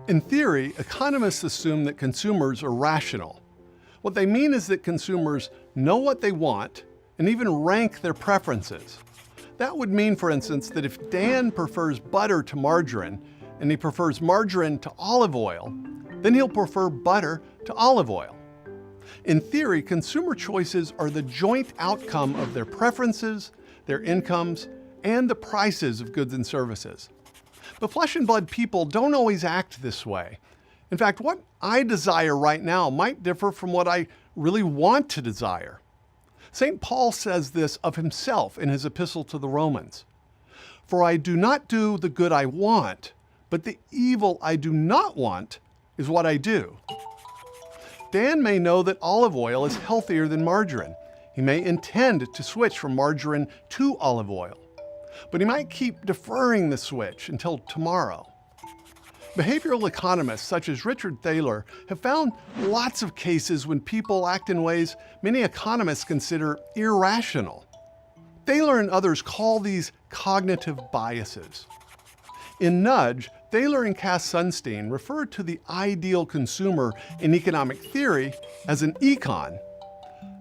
In theory, economists assume that consumers are rational. What they mean is that consumers know what they want and even rank their preferences. That would mean, for instance, that if Dan prefers butter to margarine and he prefers margarine to olive oil, then he'll prefer butter to olive oil. In theory, consumer choices are the joint outcome of their preferences, their incomes, and the prices of goods and services. But flesh and blood people don't always act this way. In fact, what I desire right now might differ from what I really want to desire. St. Paul says this of himself in his epistle to the Romans. For I do not do the good I want, but the evil I do not want is what I do. Dan may know that olive oil is healthier than margarine. He may intend to switch from margarine to olive oil, but he might keep deferring the switch until tomorrow. Behavioral economists such as Richard Thaler have found lots of cases when people act in ways many economists consider irrational. Thaler and others call these cognitive biases. In Nudge, Thaler and Cass Sunstein refer to the ideal consumer in economic theory as an econ.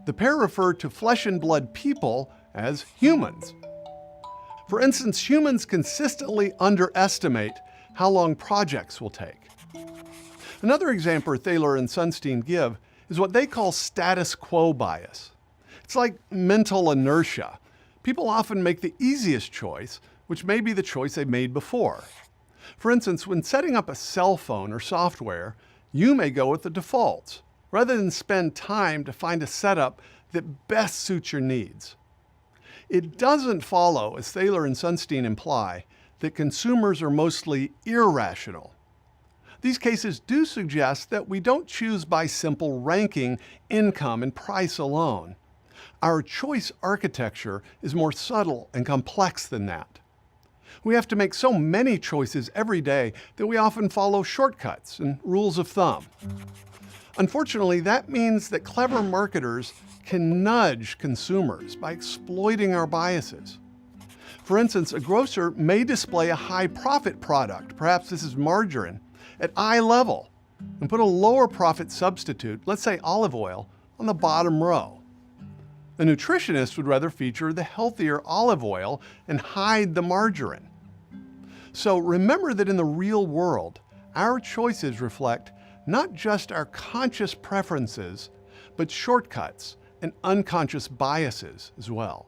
The pair refer to flesh and blood people as humans. For instance, humans consistently underestimate how long projects will take. Another example Thaler and Sunstein give is what they call status quo bias. It's like mental inertia. People often make the easiest choice, which may be the choice they've made before. For instance, when setting up a cell phone or software, you may go with the defaults, rather than spend time to find a setup that best suits your needs. It doesn't follow, as Thaler and Sunstein imply, that consumers are mostly irrational. These cases do suggest that we don't choose by simple ranking income and price alone. Our choice architecture is more subtle and complex than that. We have to make so many choices every day that we often follow shortcuts and rules of thumb. Unfortunately, that means that clever marketers can nudge consumers by exploiting our biases. For instance, a grocer may display a high profit product, perhaps this is margarine, at eye level, and put a lower profit substitute, let's say olive oil, on the bottom row. The nutritionist would rather feature the healthier olive oil and hide the margarine. So remember that in the real world, our choices reflect not just our conscious preferences, but shortcuts and unconscious biases as well.